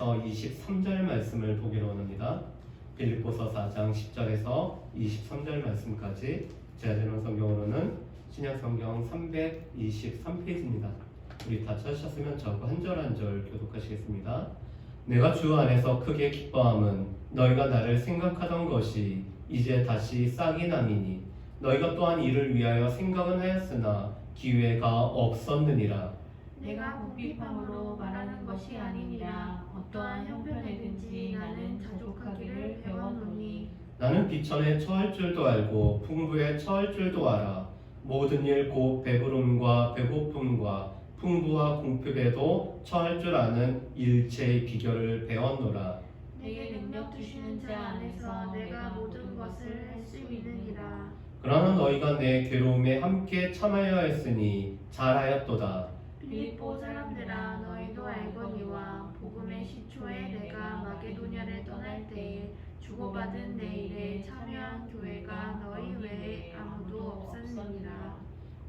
10절에서 23절 말씀을 보기로 합니다. 빌립보서 4장 10절에서 23절 말씀까지 제한제론 성경으로는 신약성경 323페이지입니다. 우리 다 찾으셨으면 저거 한 절 한 절 교독하시겠습니다. 내가 주 안에서 크게 기뻐함은 너희가 나를 생각하던 것이 이제 다시 싹이 나니니 너희가 또한 이를 위하여 생각은 하였으나 기회가 없었느니라. 내가 궁핍함으로 말하는 것이 아니니라. 어떠한 형편에든지 나는 자족하기를 배워노니 나는 비천에 처할 줄도 알고 풍부에 처할 줄도 알아. 모든 일 곧 배부름과 배고픔과 풍부와 궁핍에도 처할 줄 아는 일체의 비결을 배웠노라. 내게 능력 주시는 자 안에서 내가 모든 것을 할 수 있느니라. 그러나 너희가 내 괴로움에 함께 참아야 했으니 잘하였도다. 빌립보 사람들아, 너희도 알거니와 복음의 시초에 내가 마게도냐를 떠날 때에 주고받은 내 일에 참여한 교회가 너희 외에 아무도 없었느니라.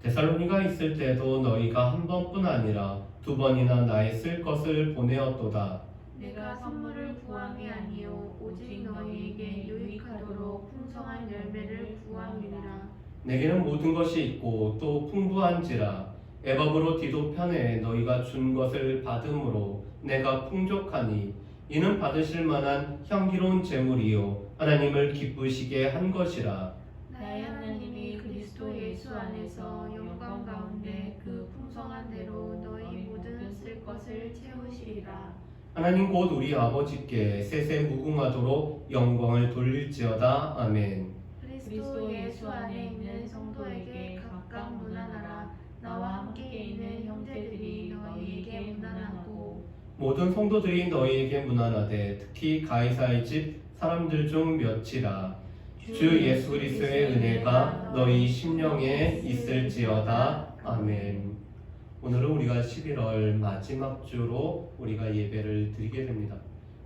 데살로니가 있을 때도 너희가 한 번뿐 아니라 두 번이나 나의 쓸 것을 보내었도다. 내가 선물을 구함이 아니요 오직 너희에게 유익하도록 풍성한 열매를 구함이니라. 내게는 모든 것이 있고 또 풍부한지라. 애굽으로 디도 편에 너희가 준 것을 받음으로 내가 풍족하니 이는 받으실 만한 향기로운 제물이요 하나님을 기쁘시게 한 것이라. 나의 하나님이 그리스도 예수 안에서 영광 가운데 그 풍성한 대로 너희 모든 쓸 것을 채우시리라. 하나님 곧 우리 아버지께 세세 무궁하도록 영광을 돌릴지어다. 아멘. 그리스도 예수 안에 있는 성도에게 각각 문안하라. 나와 함께 있는 형제들이 너희에게 문안하고 모든 성도들이 너희에게 문안하되 특히 가이사의 집 사람들 중 몇이라. 주 예수 그리스도의 은혜가 너희 심령에 있을지어다. 아멘. 오늘은 우리가 11월 마지막 주로 우리가 예배를 드리게 됩니다.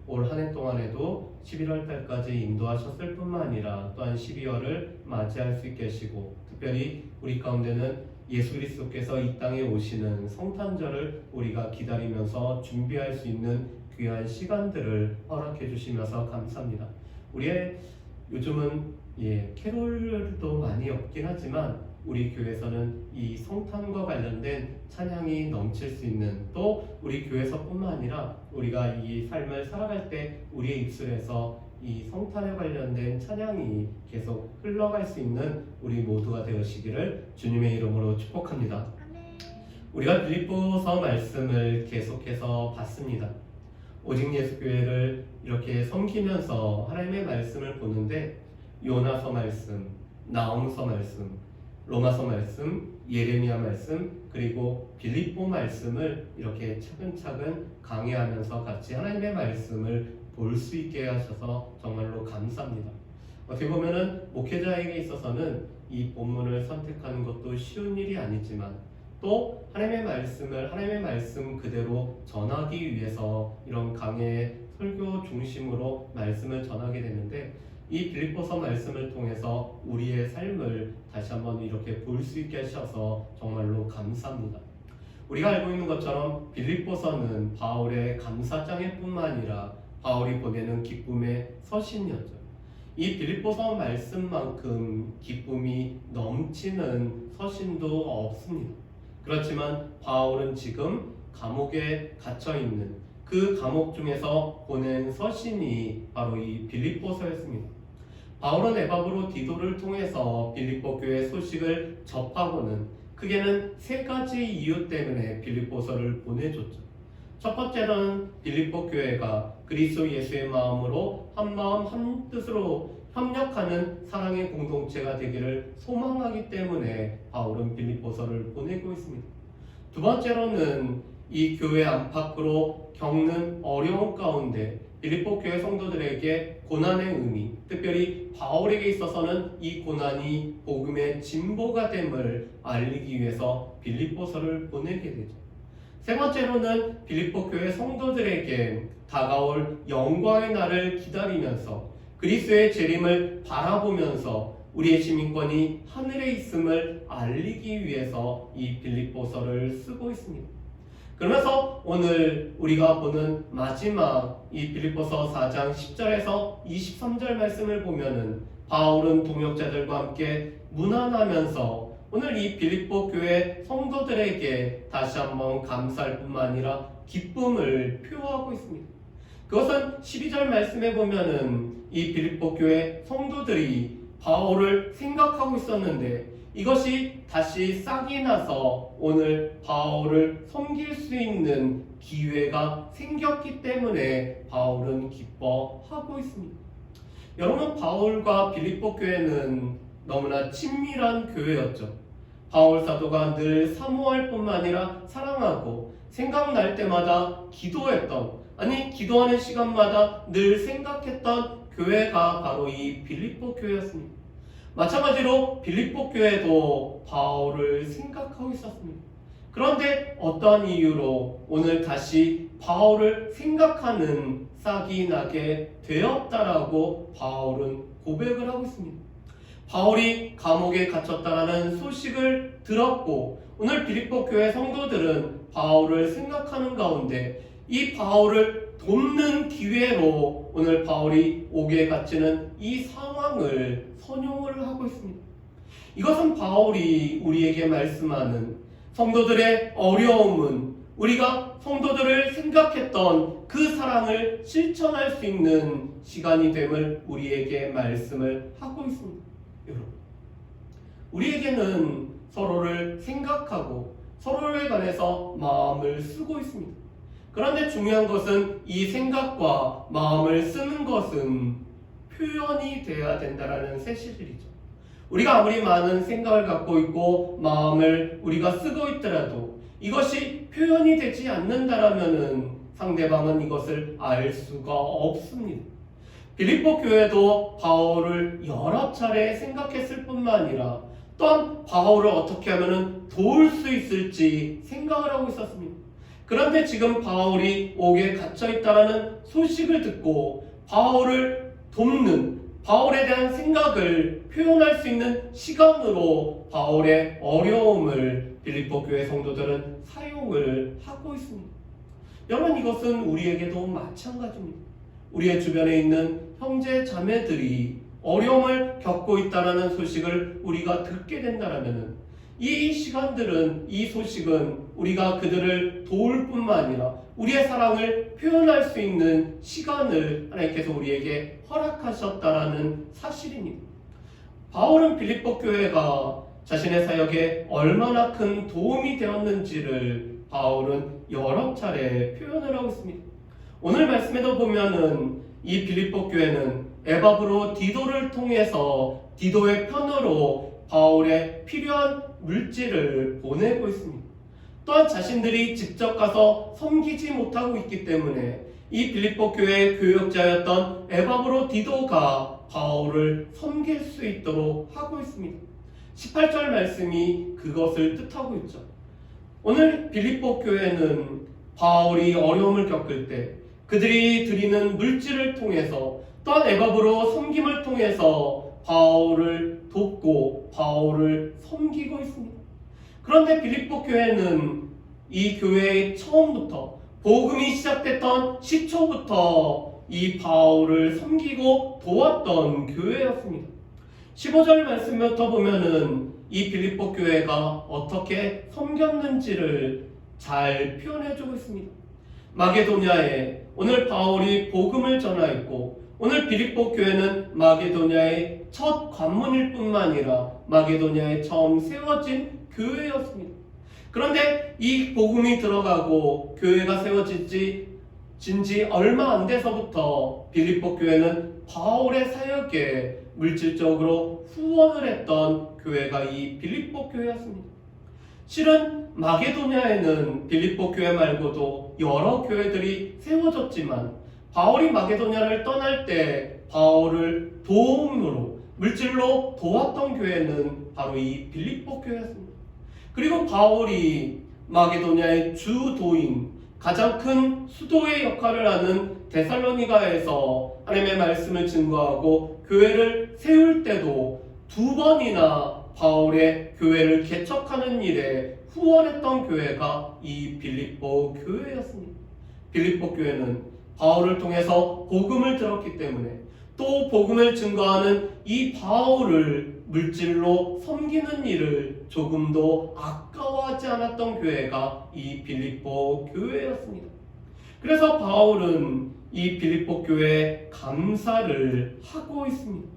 올 한 해 동안에도 11월 달까지 인도하셨을 뿐만 아니라 또한 12월을 맞이할 수 있게 하시고 특별히 우리 가운데는 예수 그리스도께서 이 땅에 오시는 성탄절을 우리가 기다리면서 준비할 수 있는 귀한 시간들을 허락해 주시면서 감사합니다. 우리의 요즘은 캐롤도 많이 없긴 하지만 우리 교회에서는 이 성탄과 관련된 찬양이 넘칠 수 있는 또 우리 교회에서뿐만 아니라 우리가 이 삶을 살아갈 때 우리의 입술에서 이 성탄에 관련된 찬양이 계속 흘러갈 수 있는 우리 모두가 되시기를 주님의 이름으로 축복합니다. 우리가 빌립보서 말씀을 계속해서 봤습니다. 오직 예수교회를 이렇게 섬기면서 하나님의 말씀을 보는데 요나서 말씀, 나홈서 말씀, 로마서 말씀, 예레미야 말씀, 그리고 빌립보 말씀을 이렇게 차근차근 강의하면서 같이 하나님의 말씀을 볼 수 있게 하셔서 정말로 감사합니다. 어떻게 보면은 목회자에게 있어서는 이 본문을 선택하는 것도 쉬운 일이 아니지만 또 하나님의 말씀 그대로 전하기 위해서 이런 강의 설교 중심으로 말씀을 전하게 되는데 이 빌립보서 말씀을 통해서 우리의 삶을 다시 한번 이렇게 볼 수 있게 하셔서 정말로 감사합니다. 우리가 알고 있는 것처럼 빌립보서는 바울의 감사장일 뿐만 아니라 바울이 보내는 기쁨의 서신이었죠. 이 빌립보서 말씀만큼 기쁨이 넘치는 서신도 없습니다. 그렇지만 바울은 지금 감옥에 갇혀있는 그 감옥 중에서 보낸 서신이 바로 이 빌립보서였습니다. 바울은 애굽으로 디도를 통해서 빌립보 교회 소식을 접하고는 크게는 세 가지 이유 때문에 빌립보서를 보내줬죠. 첫 번째는 빌립보 교회가 그리스도 예수의 마음으로 한마음 한뜻으로 협력하는 사랑의 공동체가 되기를 소망하기 때문에 바울은 빌립보서를 보내고 있습니다. 두 번째로는 이 교회 안팎으로 겪는 어려움 가운데 빌립보 교회 성도들에게 고난의 의미, 특별히 바울에게 있어서는 이 고난이 복음의 진보가 됨을 알리기 위해서 빌립보서를 보내게 되죠. 세 번째로는 빌립보 교회 성도들에게 다가올 영광의 날을 기다리면서 그리스도의 재림을 바라보면서 우리의 시민권이 하늘에 있음을 알리기 위해서 이 빌립보서를 쓰고 있습니다. 그러면서 오늘 우리가 보는 마지막 이 빌립보서 4장 10절에서 23절 말씀을 보면은 바울은 동역자들과 함께 문안하면서 오늘 이 빌립보 교회 성도들에게 다시 한번 감사할 뿐만 아니라 기쁨을 표하고 있습니다. 그것은 12절 말씀에 보면은 이 빌립보 교회 성도들이 바울을 생각하고 있었는데 이것이 다시 싹이 나서 오늘 바울을 섬길 수 있는 기회가 생겼기 때문에 바울은 기뻐하고 있습니다. 여러분, 바울과 빌립보 교회는 너무나 친밀한 교회였죠. 바울 사도가 늘 사모할 뿐만 아니라 사랑하고 생각날 때마다 기도하는 시간마다 늘 생각했던 교회가 바로 이 빌립보 교회였습니다. 마찬가지로 빌립보 교회도 바울을 생각하고 있었습니다. 그런데 어떠한 이유로 오늘 다시 바울을 생각하는 싹이 나게 되었다라고 바울은 고백을 하고 있습니다. 바울이 감옥에 갇혔다라는 소식을 들었고 오늘 빌립보 교회 성도들은 바울을 생각하는 가운데 이 바울을 돕는 기회로 오늘 바울이 옥에 갇히는 이 상황을 선용을 하고 있습니다. 이것은 바울이 우리에게 말씀하는 성도들의 어려움은 우리가 성도들을 생각했던 그 사랑을 실천할 수 있는 시간이 됨을 우리에게 말씀을 하고 있습니다. 여러분, 우리에게는 서로를 생각하고 서로에 관해서 마음을 쓰고 있습니다. 그런데 중요한 것은 이 생각과 마음을 쓰는 것은 표현이 되어야 된다는 사실이죠. 우리가 아무리 많은 생각을 갖고 있고 마음을 우리가 쓰고 있더라도 이것이 표현이 되지 않는다라면은 상대방은 이것을 알 수가 없습니다. 빌립보 교회도 바울을 여러 차례 생각했을 뿐만 아니라 또한 바울을 어떻게 하면 도울 수 있을지 생각을 하고 있었습니다. 그런데 지금 바울이 옥에 갇혀있다는 소식을 듣고 바울을 돕는, 바울에 대한 생각을 표현할 수 있는 시간으로 바울의 어려움을 빌립보 교회 성도들은 사용을 하고 있습니다. 여러분, 이것은 우리에게도 마찬가지입니다. 우리의 주변에 있는 형제 자매들이 어려움을 겪고 있다는 소식을 우리가 듣게 된다면 이 시간들은, 이 소식은 우리가 그들을 도울 뿐만 아니라 우리의 사랑을 표현할 수 있는 시간을 하나님께서 우리에게 허락하셨다라는 사실입니다. 바울은 빌립보 교회가 자신의 사역에 얼마나 큰 도움이 되었는지를 바울은 여러 차례 표현을 하고 있습니다. 오늘 말씀에도 보면은 이 빌립보 교회는 에바브로 디도를 통해서 디도의 편으로 바울의 필요한 물질을 보내고 있습니다. 또한 자신들이 직접 가서 섬기지 못하고 있기 때문에 이 빌립보 교회의 교역자였던 에바브로 디도가 바울을 섬길 수 있도록 하고 있습니다. 18절 말씀이 그것을 뜻하고 있죠. 오늘 빌립보 교회는 바울이 어려움을 겪을 때 그들이 드리는 물질을 통해서 또한 에바브로 섬김을 통해서 바울을 돕고 바울을 섬기고 있습니다. 그런데 빌립보 교회는 이 교회의 처음부터 복음이 시작됐던 시초부터 이 바울을 섬기고 도왔던 교회였습니다. 15절 말씀부터 보면은 이 빌립보 교회가 어떻게 섬겼는지를 잘 표현해주고 있습니다. 마게도냐에 오늘 바울이 복음을 전하였고 오늘 빌립보 교회는 마게도냐의 첫 관문일 뿐만 아니라 마게도냐에 처음 세워진 교회였습니다. 그런데 이 복음이 들어가고 교회가 세워진 지 얼마 안 돼서부터 빌립보 교회는 바울의 사역에 물질적으로 후원을 했던 교회가 이 빌립보 교회였습니다. 실은 마게도냐에는 빌립보 교회 말고도 여러 교회들이 세워졌지만 바울이 마게도냐를 떠날 때 바울을 도움으로 물질로 도왔던 교회는 바로 이 빌립보 교회였습니다. 그리고 바울이 마게도냐의 주도인 가장 큰 수도의 역할을 하는 데살로니가에서 하나님의 말씀을 증거하고 교회를 세울 때도 2번이나 바울의 교회를 개척하는 일에 후원했던 교회가 이 빌립보 교회였습니다. 빌립보 교회는 바울을 통해서 복음을 들었기 때문에 또 복음을 증거하는 이 바울을 물질로 섬기는 일을 조금도 아까워하지 않았던 교회가 이 빌립보 교회였습니다. 그래서 바울은 이 빌립보 교회에 감사를 하고 있습니다.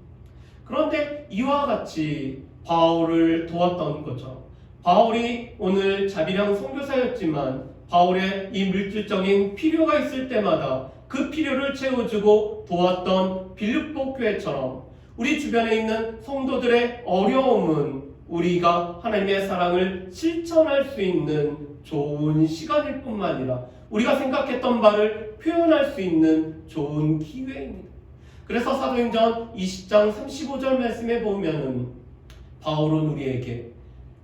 그런데 이와 같이 바울을 도왔던 것처럼 바울이 오늘 자비랑 선교사였지만 바울의 이 물질적인 필요가 있을 때마다 그 필요를 채워주고 도왔던 빌립보 교회처럼 우리 주변에 있는 성도들의 어려움은 우리가 하나님의 사랑을 실천할 수 있는 좋은 시간일 뿐만 아니라 우리가 생각했던 바를 표현할 수 있는 좋은 기회입니다. 그래서 사도행전 20장 35절 말씀에 보면은 바울은 우리에게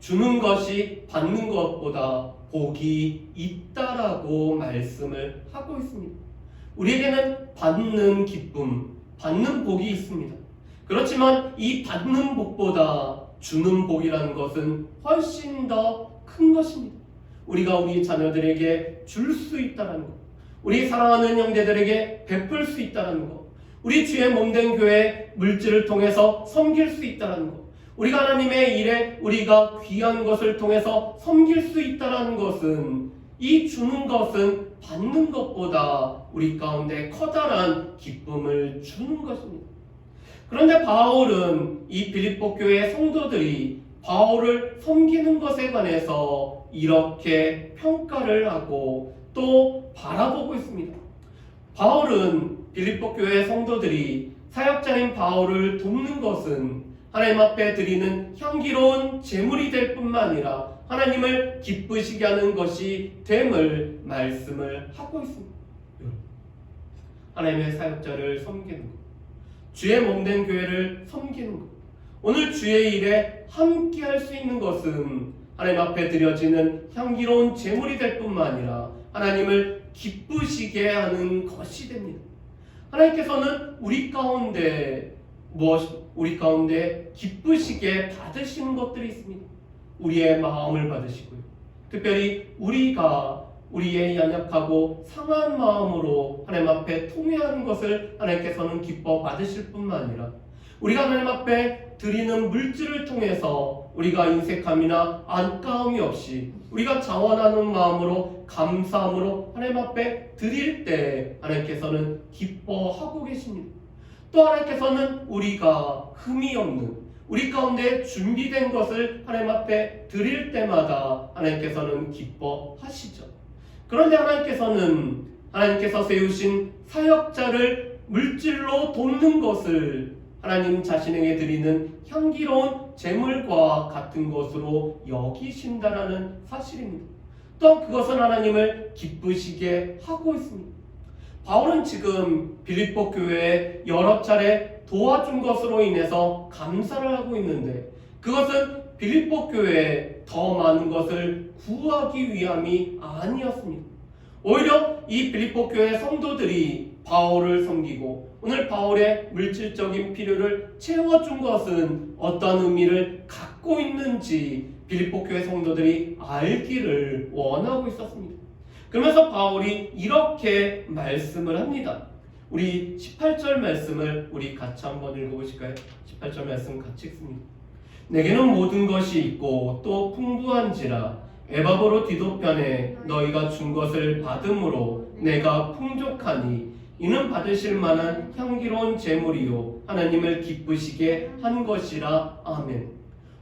주는 것이 받는 것보다 복이 있다라고 말씀을 하고 있습니다. 우리에게는 받는 기쁨, 받는 복이 있습니다. 그렇지만 이 받는 복보다 주는 복이라는 것은 훨씬 더 큰 것입니다. 우리가 우리 자녀들에게 줄 수 있다는 것, 우리 사랑하는 형제들에게 베풀 수 있다는 것, 우리 주의 몸된 교회 물질을 통해서 섬길 수 있다는 것, 우리가 하나님의 일에 우리가 귀한 것을 통해서 섬길 수 있다는 것은 이 주는 것은 받는 것보다 우리 가운데 커다란 기쁨을 주는 것입니다. 그런데 바울은 이 빌립보 교회 성도들이 바울을 섬기는 것에 관해서 이렇게 평가를 하고 또 바라보고 있습니다. 바울은 빌립보 교회 성도들이 사역자인 바울을 돕는 것은 하나님 앞에 드리는 향기로운 제물이 될 뿐만 아니라 하나님을 기쁘시게 하는 것이 됨을 말씀을 하고 있습니다. 하나님의 사역자를 섬기는 것, 주의 몸된 교회를 섬기는 것, 오늘 주의 일에 함께 할 수 있는 것은 하나님 앞에 드려지는 향기로운 제물이 될 뿐만 아니라 하나님을 기쁘시게 하는 것이 됩니다. 하나님께서는 우리 가운데 기쁘시게 받으시는 것들이 있습니다. 우리의 마음을 받으시고요. 특별히 우리가 우리의 연약하고 상한 마음으로 하나님 앞에 통회하는 것을 하나님께서는 기뻐 받으실 뿐만 아니라 우리가 하나님 앞에 드리는 물질을 통해서 우리가 인색함이나 안타까움이 없이 우리가 자원하는 마음으로 감사함으로 하나님 앞에 드릴 때 하나님께서는 기뻐하고 계십니다. 또 하나님께서는 우리가 흠이 없는 우리 가운데 준비된 것을 하나님 앞에 드릴 때마다 하나님께서는 기뻐하시죠. 그런데 하나님께서 세우신 사역자를 물질로 돕는 것을 하나님 자신에게 드리는 향기로운 제물과 같은 것으로 여기신다라는 사실입니다. 또 그것은 하나님을 기쁘시게 하고 있습니다. 바울은 지금 빌립보 교회에 여러 차례 도와준 것으로 인해서 감사를 하고 있는데 그것은 빌립보 교회에 더 많은 것을 구하기 위함이 아니었습니다. 오히려 이 빌립보 교회 성도들이 바울을 섬기고 오늘 바울의 물질적인 필요를 채워준 것은 어떤 의미를 갖고 있는지 빌립보 교회 성도들이 알기를 원하고 있었습니다. 그러면서 바울이 이렇게 말씀을 합니다. 우리 18절 말씀을 우리 같이 한번 읽어보실까요? 18절 말씀 같이 읽습니다. 내게는 모든 것이 있고 또 풍부한지라 에바브로 디도편에 너희가 준 것을 받음으로 내가 풍족하니 이는 받으실 만한 향기로운 제물이요 하나님을 기쁘시게 한 것이라. 아멘.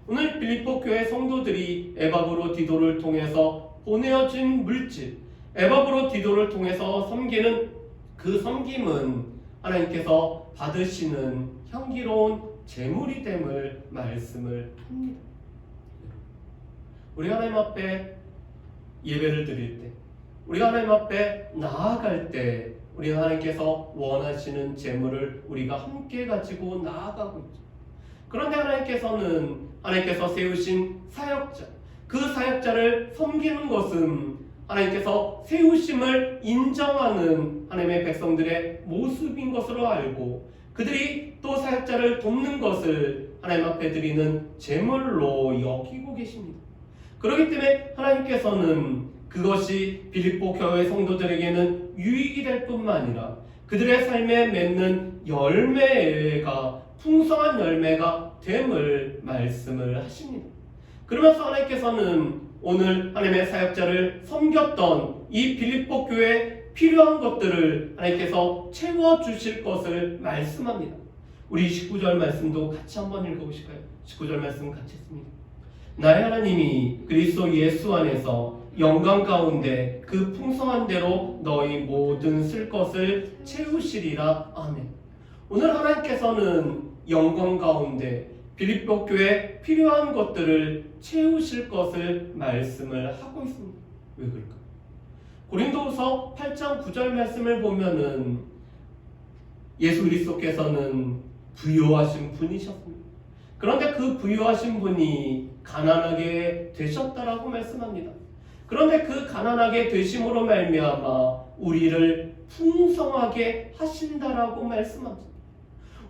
오늘 빌립보 교회 성도들이 에바브로 디도를 통해서 보내어진 물질, 에바브로 디도를 통해서 섬기는 그 섬김은 하나님께서 받으시는 향기로운 제물이 됨을 말씀을 합니다. 우리가 하나님 앞에 예배를 드릴 때, 우리가 하나님 앞에 나아갈 때 우리는 하나님께서 원하시는 제물을 우리가 함께 가지고 나아가고 있죠. 그런데 하나님께서 세우신 사역자, 그 사역자를 섬기는 것은 하나님께서 세우심을 인정하는 하나님의 백성들의 모습인 것으로 알고 그들이 또 사역자를 돕는 것을 하나님 앞에 드리는 제물로 여기고 계십니다. 그렇기 때문에 하나님께서는 그것이 빌립보 교회 성도들에게는 유익이 될 뿐만 아니라 그들의 삶에 맺는 열매가 풍성한 열매가 됨을 말씀을 하십니다. 그러면서 하나님께서는 오늘 하나님의 사역자를 섬겼던 이 빌립보 교회에 필요한 것들을 하나님께서 채워주실 것을 말씀합니다. 우리 19절 말씀도 같이 한번 읽어보실까요? 19절 말씀 같이 했습니다. 나의 하나님이 그리스도 예수 안에서 영광 가운데 그 풍성한 대로 너희 모든 쓸 것을 채우시리라. 아멘. 오늘 하나님께서는 영광 가운데 빌립보 교회에 필요한 것들을 채우실 것을 말씀을 하고 있습니다. 왜 그럴까? 고린도후서 8장 9절 말씀을 보면은 예수 그리스도께서는 부유하신 분이셨습니다. 그런데 그 부유하신 분이 가난하게 되셨다라고 말씀합니다. 그런데 그 가난하게 되심으로 말미암아 우리를 풍성하게 하신다라고 말씀합니다.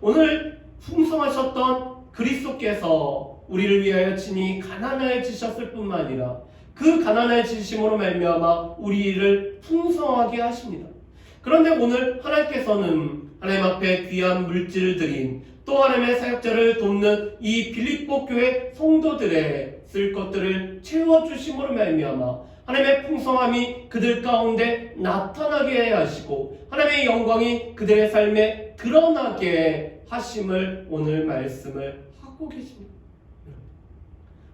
오늘 풍성하셨던 그리스도께서 우리를 위하여 친히 가난해지셨을 뿐만 아니라 그 가난해지심으로 말미암아 우리를 풍성하게 하십니다. 그런데 오늘 하나님께서는 하나님 앞에 귀한 물질들인 또 하나님의 사역자를 돕는 이 빌립보 교회 성도들의 쓸 것들을 채워주심으로 말미암아 하나님의 풍성함이 그들 가운데 나타나게 하시고 하나님의 영광이 그들의 삶에 드러나게 하심을 오늘 말씀을 하고 계십니다.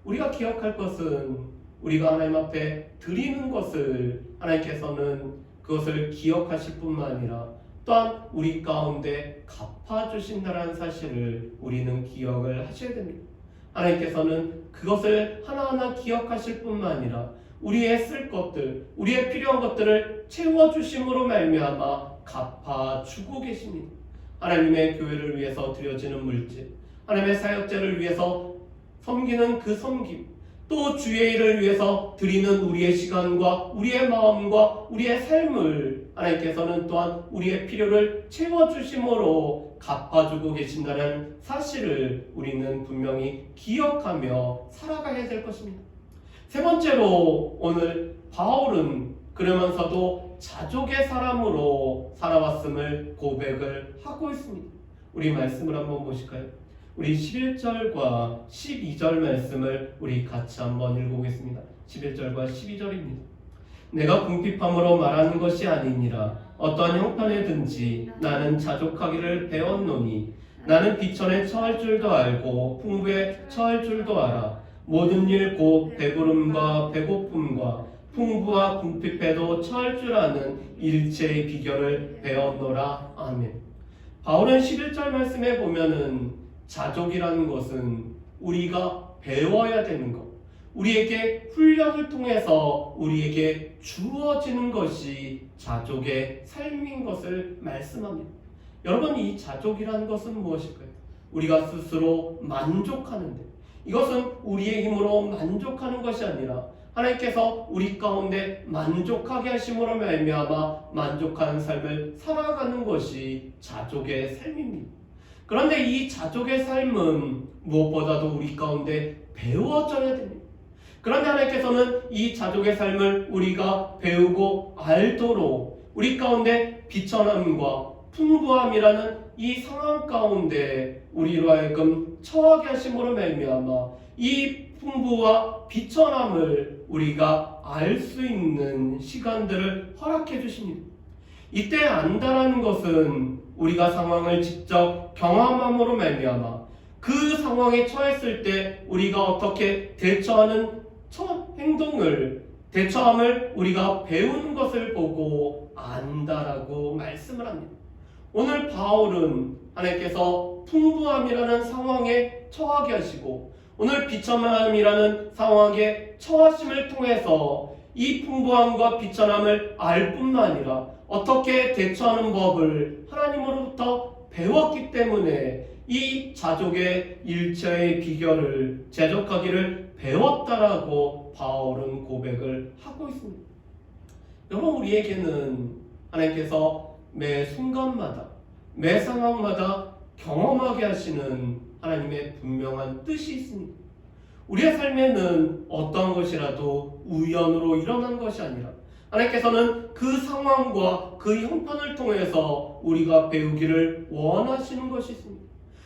우리가 기억할 것은 우리가 하나님 앞에 드리는 것을 하나님께서는 그것을 기억하실 뿐만 아니라 또한 우리 가운데 갚아주신다는 사실을 우리는 기억을 하셔야 됩니다. 하나님께서는 그것을 하나하나 기억하실 뿐만 아니라 우리의 쓸 것들, 우리의 필요한 것들을 채워주심으로 말미암아 갚아주고 계십니다. 하나님의 교회를 위해서 드려지는 물질, 하나님의 사역자를 위해서 섬기는 그 섬김, 또 주의 일을 위해서 드리는 우리의 시간과 우리의 마음과 우리의 삶을 하나님께서는 또한 우리의 필요를 채워주심으로 갚아주고 계신다는 사실을 우리는 분명히 기억하며 살아가야 될 것입니다. 세 번째로 오늘 바울은 그러면서도 자족의 사람으로 살아왔음을 고백을 하고 있습니다. 우리 말씀을 한번 보실까요? 우리 11절과 12절 말씀을 우리 같이 한번 읽어보겠습니다. 11절과 12절입니다. 내가 궁핍함으로 말하는 것이 아니니라. 어떠한 형편에든지 나는 자족하기를 배웠노니 나는 비천에 처할 줄도 알고 풍부에 처할 줄도 알아. 모든 일 곧 배부름과 배고픔과 풍부와 궁핍에도 처할 줄 아는 일체의 비결을 배웠노라. 아멘. 바울은 11절 말씀에 보면은 자족이라는 것은 우리가 배워야 되는 것, 우리에게 훈련을 통해서 우리에게 주어지는 것이 자족의 삶인 것을 말씀합니다. 여러분, 이 자족이라는 것은 무엇일까요? 우리가 스스로 만족하는데, 이것은 우리의 힘으로 만족하는 것이 아니라 하나님께서 우리 가운데 만족하게 하심으로 말미암아 만족하는 삶을 살아가는 것이 자족의 삶입니다. 그런데 이 자족의 삶은 무엇보다도 우리 가운데 배워져야 됩니다. 그런데 하나님께서는 이 자족의 삶을 우리가 배우고 알도록 우리 가운데 비천함과 풍부함이라는 이 상황 가운데 우리로 하여금 처하게 하심으로 말미암아 이 풍부와 비천함을 우리가 알 수 있는 시간들을 허락해 주십니다. 이때 안다라는 것은 우리가 상황을 직접 경험함으로 말미암아 그 상황에 처했을 때 우리가 어떻게 대처하는 대처함을 우리가 배우는 것을 보고 안다라고 말씀을 합니다. 오늘 바울은 하나님께서 풍부함이라는 상황에 처하게 하시고 오늘 비천함이라는 상황에 처하심을 통해서 이 풍부함과 비천함을 알 뿐만 아니라 어떻게 대처하는 법을 하나님으로부터 배웠기 때문에 이 자족의 일체의 비결을 제적하기를 배웠다라고 바울은 고백을 하고 있습니다. 여러분, 우리에게는 하나님께서 매 순간마다 매 상황마다 경험하게 하시는 하나님의 분명한 뜻이 있습니다. 우리의 삶에는 어떠한 것이라도 우연으로 일어난 것이 아니라 하나님께서는 그 상황과 그 형편을 통해서 우리가 배우기를 원하시는 것이 있습니다.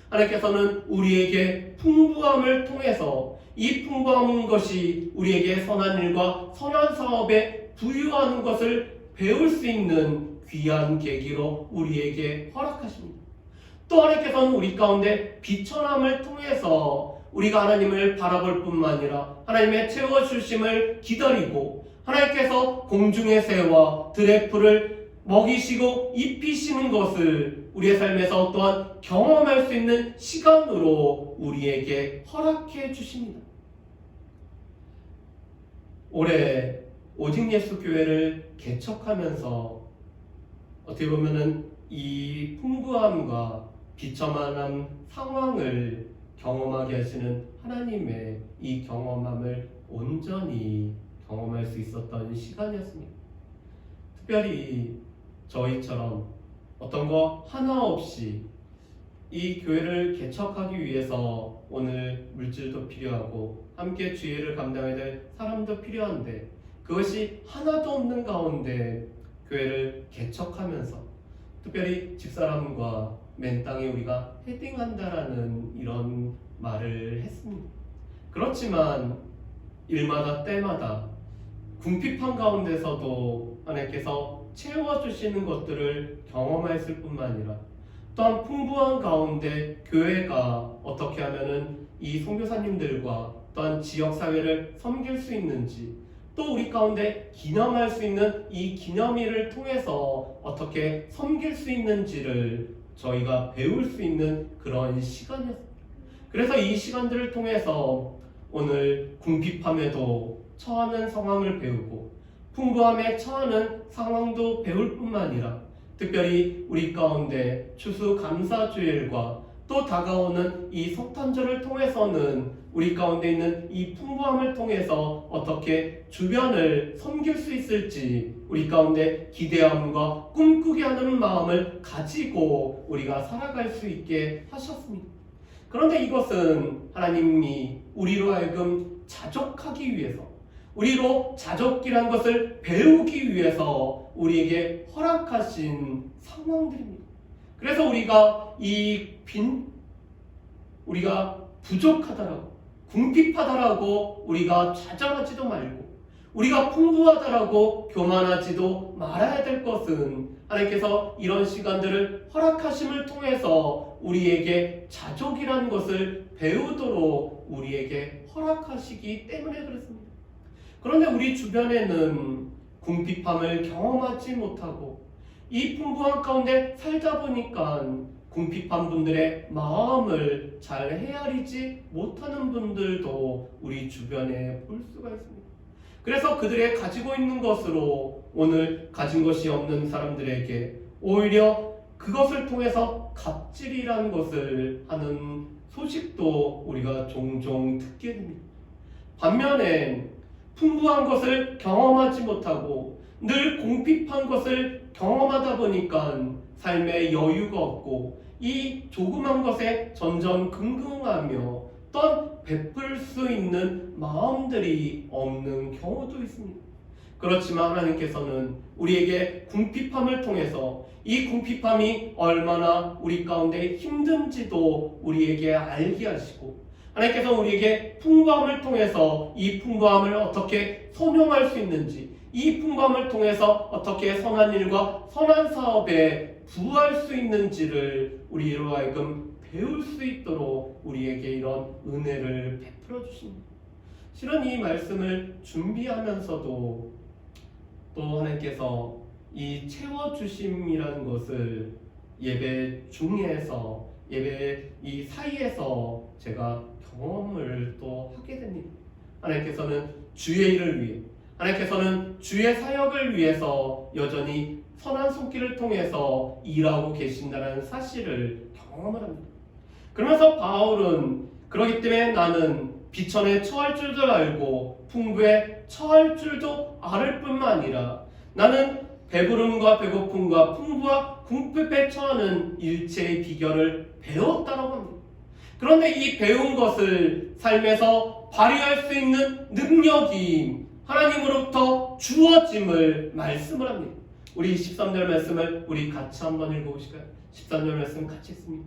하나님께서는 우리에게 풍부함을 통해서 이 풍부한 것이 우리에게 선한 일과 선한 사업에 부유하는 것을 배울 수 있는 귀한 계기로 우리에게 허락하십니다. 또 하나님께서는 우리 가운데 비천함을 통해서 우리가 하나님을 바라볼 뿐만 아니라 하나님의 채워주심을 기다리고 하나님께서 공중의 새와 들의 풀을 먹이시고 입히시는 것을 우리의 삶에서 또한 경험할 수 있는 시간으로 우리에게 허락해 주십니다. 올해 오직 예수 교회를 개척하면서 어떻게 보면은 이 풍부함과 비참한 상황을 경험하게 하시는 하나님의 이 경험함을 온전히 경험할 수 있었던 시간이었습니다. 특별히 저희처럼 어떤 거 하나 없이 이 교회를 개척하기 위해서 오늘 물질도 필요하고 함께 주의를 감당해야 될 사람도 필요한데 그것이 하나도 없는 가운데 교회를 개척하면서 특별히 집사람과 맨 땅에 우리가 헤딩한다라는 이런 말을 했습니다. 그렇지만 일마다 때마다 궁핍한 가운데서도 하나님께서 채워주시는 것들을 경험했을 뿐만 아니라 또한 풍부한 가운데 교회가 어떻게 하면은 이 선교사님들과 또한 지역사회를 섬길 수 있는지 또 우리 가운데 기념할 수 있는 이 기념일을 통해서 어떻게 섬길 수 있는지를 저희가 배울 수 있는 그런 시간이었습니다. 그래서 이 시간들을 통해서 오늘 궁핍함에도 처하는 상황을 배우고 풍부함에 처하는 상황도 배울 뿐만 아니라 특별히 우리 가운데 추수감사주일과 또 다가오는 이 성탄절을 통해서는 우리 가운데 있는 이 풍부함을 통해서 어떻게 주변을 섬길 수 있을지 우리 가운데 기대함과 꿈꾸게 하는 마음을 가지고 우리가 살아갈 수 있게 하셨습니다. 그런데 이것은 하나님이 우리로 하여금 자족하기 위해서 우리로 자족이란 것을 배우기 위해서 우리에게 허락하신 상황들입니다. 그래서 우리가 우리가 부족하다라고 궁핍하다라고 우리가 좌절하지도 말고 우리가 풍부하다라고 교만하지도 말아야 될 것은 하나님께서 이런 시간들을 허락하심을 통해서 우리에게 자족이라는 것을 배우도록 우리에게 허락하시기 때문에 그렇습니다. 그런데 우리 주변에는 궁핍함을 경험하지 못하고 이 풍부한 가운데 살다 보니까 궁핍한 분들의 마음을 잘 헤아리지 못하는 분들도 우리 주변에 볼 수가 있습니다. 그래서 그들의 가지고 있는 것으로 오늘 가진 것이 없는 사람들에게 오히려 그것을 통해서 갑질이라는 것을 하는 소식도 우리가 종종 듣게 됩니다. 반면에 풍부한 것을 경험하지 못하고 늘 궁핍한 것을 경험하다 보니까 삶에 여유가 없고 이 조그만 것에 전전긍긍하며 또한 베풀 수 있는 마음들이 없는 경우도 있습니다. 그렇지만 하나님께서는 우리에게 궁핍함을 통해서 이 궁핍함이 얼마나 우리 가운데 힘든지도 우리에게 알게 하시고 하나님께서 우리에게 풍부함을 통해서 이 풍부함을 어떻게 선용할 수 있는지 이 풍부함을 통해서 어떻게 선한 일과 선한 사업에 부할 수 있는지를 우리로 하여금 배울 수 있도록 우리에게 이런 은혜를 베풀어 주십니다. 실은 이 말씀을 준비하면서도 또 하나님께서 이 채워주심이라는 것을 예배 중에서 예배 이 사이에서 제가 경험을 또 하게 됩니다. 하나님께서는 주의 일을 위해 하나님께서는 주의 사역을 위해서 여전히 선한 손길을 통해서 일하고 계신다는 사실을 경험을 합니다. 그러면서 바울은 그렇기 때문에 나는 비천에 처할 줄도 알고 풍부에 처할 줄도 알을 뿐만 아니라 나는 배부름과 배고픔과 풍부와 궁핍에 처하는 일체의 비결을 배웠다라고 합니다. 그런데 이 배운 것을 삶에서 발휘할 수 있는 능력이 하나님으로부터 주어짐을 말씀을 합니다. 우리 13절 말씀을 우리 같이 한번 읽어보실까요? 13절 말씀 같이 읽습니다.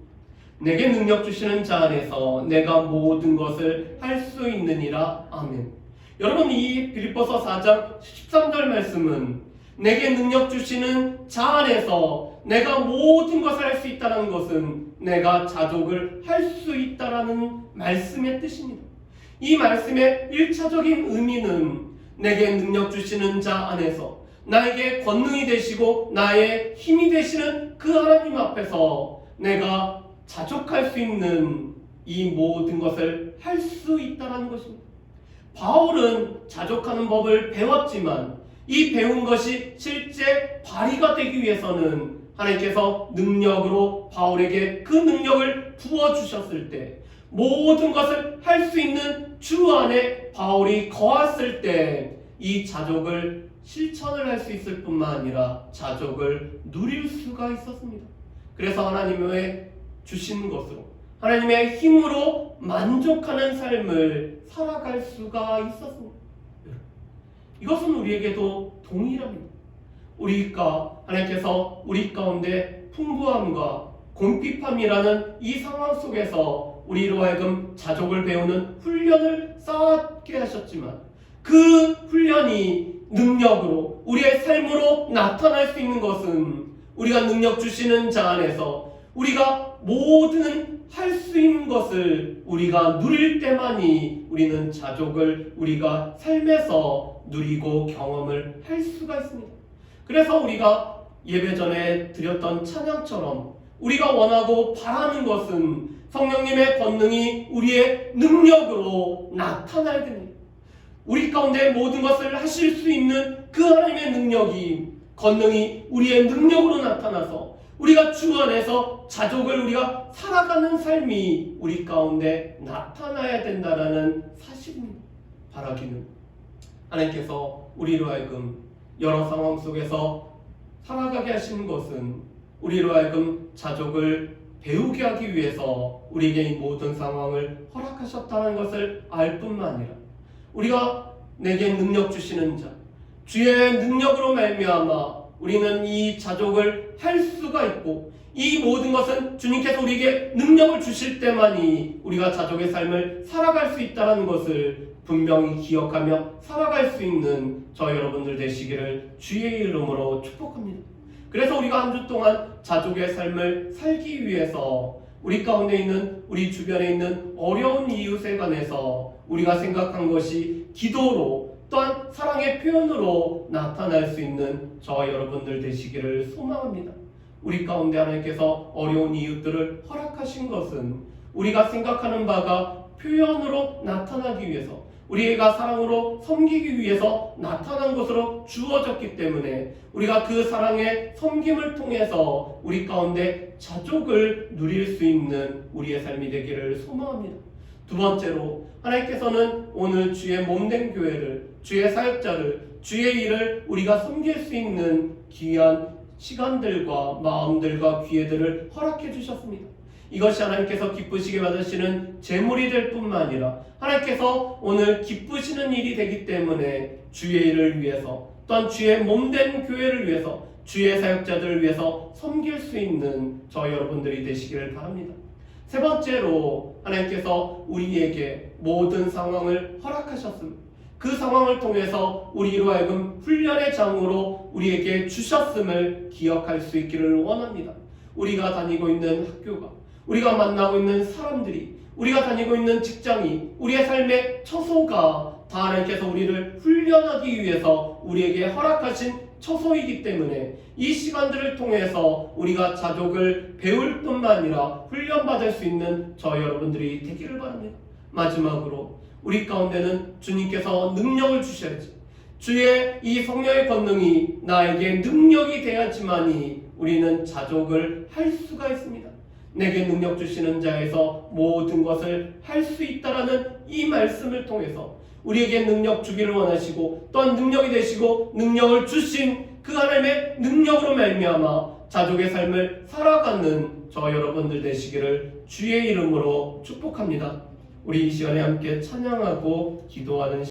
내게 능력 주시는 자 안에서 내가 모든 것을 할 수 있느니라. 아멘. 여러분, 이 빌립보서 4장 13절 말씀은 내게 능력 주시는 자 안에서 내가 모든 것을 할 수 있다는 것은 내가 자족을 할 수 있다라는 말씀의 뜻입니다. 이 말씀의 1차적인 의미는 내게 능력 주시는 자 안에서 나에게 권능이 되시고 나의 힘이 되시는 그 하나님 앞에서 내가 자족할 수 있는 이 모든 것을 할 수 있다는 것입니다. 바울은 자족하는 법을 배웠지만 이 배운 것이 실제 발휘가 되기 위해서는 하나님께서 능력으로 바울에게 그 능력을 부어주셨을 때 모든 것을 할 수 있는 주 안에 바울이 거했을 때 이 자족을 실천을 할 수 있을 뿐만 아니라 자족을 누릴 수가 있었습니다. 그래서 하나님의 주신 것으로 하나님의 힘으로 만족하는 삶을 살아갈 수가 있었습니다. 이것은 우리에게도 동일합니다. 하나님께서 우리 가운데 풍부함과 궁핍함이라는 이 상황 속에서 우리로 하여금 자족을 배우는 훈련을 쌓게 하셨지만 그 훈련이 능력으로 우리의 삶으로 나타날 수 있는 것은 우리가 능력 주시는 자 안에서 우리가 모든 할 수 있는 것을 우리가 누릴 때만이 우리는 자족을 우리가 삶에서 누리고 경험을 할 수가 있습니다. 그래서 우리가 예배 전에 드렸던 찬양처럼 우리가 원하고 바라는 것은 성령님의 권능이 우리의 능력으로 나타나야 됩니다. 우리 가운데 모든 것을 하실 수 있는 그 하나님의 능력이 권능이 우리의 능력으로 나타나서 우리가 주 안에서 자족을 우리가 살아가는 삶이 우리 가운데 나타나야 된다는 사실입니다. 바라기는 하나님께서 우리로 하여금 여러 상황 속에서 살아가게 하시는 것은 우리로 하여금 자족을 배우게 하기 위해서 우리에게 이 모든 상황을 허락하셨다는 것을 알 뿐만 아니라 우리가 내게 능력 주시는 자 주의 능력으로 말미암아 우리는 이 자족을 할 수가 있고 이 모든 것은 주님께서 우리에게 능력을 주실 때만이 우리가 자족의 삶을 살아갈 수 있다는 것을 분명히 기억하며 살아갈 수 있는 저 여러분들 되시기를 주의 이름으로 축복합니다. 그래서 우리가 한 주 동안 자족의 삶을 살기 위해서 우리 가운데 있는 우리 주변에 있는 어려운 이웃에 관해서 우리가 생각한 것이 기도로 또한 사랑의 표현으로 나타날 수 있는 저와 여러분들 되시기를 소망합니다. 우리 가운데 하나님께서 어려운 이웃들을 허락하신 것은 우리가 생각하는 바가 표현으로 나타나기 위해서 우리가 사랑으로 섬기기 위해서 나타난 것으로 주어졌기 때문에 우리가 그 사랑의 섬김을 통해서 우리 가운데 자족을 누릴 수 있는 우리의 삶이 되기를 소망합니다. 두 번째로 하나님께서는 오늘 주의 몸된 교회를 주의 사역자를 주의 일을 우리가 섬길 수 있는 귀한 시간들과 마음들과 기회들을 허락해 주셨습니다. 이것이 하나님께서 기쁘시게 받으시는 제물이 될 뿐만 아니라 하나님께서 오늘 기쁘시는 일이 되기 때문에 주의 일을 위해서 또한 주의 몸된 교회를 위해서 주의 사역자들을 위해서 섬길 수 있는 저 여러분들이 되시기를 바랍니다. 세 번째로 하나님께서 우리에게 모든 상황을 허락하셨습니다. 그 상황을 통해서 우리로 하여금 훈련의 장으로 우리에게 주셨음을 기억할 수 있기를 원합니다. 우리가 다니고 있는 학교가 우리가 만나고 있는 사람들이 우리가 다니고 있는 직장이 우리의 삶의 처소가 다 하나님께서 우리를 훈련하기 위해서 우리에게 허락하신 처소이기 때문에 이 시간들을 통해서 우리가 자족을 배울 뿐만 아니라 훈련받을 수 있는 저 여러분들이 되기를 바랍니다. 마지막으로 우리 가운데는 주님께서 능력을 주셔야지 주의 이 성령의 권능이 나에게 능력이 돼야지만이 우리는 자족을 할 수가 있습니다. 내게 능력 주시는 자에서 모든 것을 할 수 있다라는 이 말씀을 통해서 우리에게 능력 주기를 원하시고 또한 능력이 되시고 능력을 주신 그 하나님의 능력으로 말미암아 자족의 삶을 살아가는 저 여러분들 되시기를 주의 이름으로 축복합니다. 우리 이 시간에 함께 찬양하고 기도하는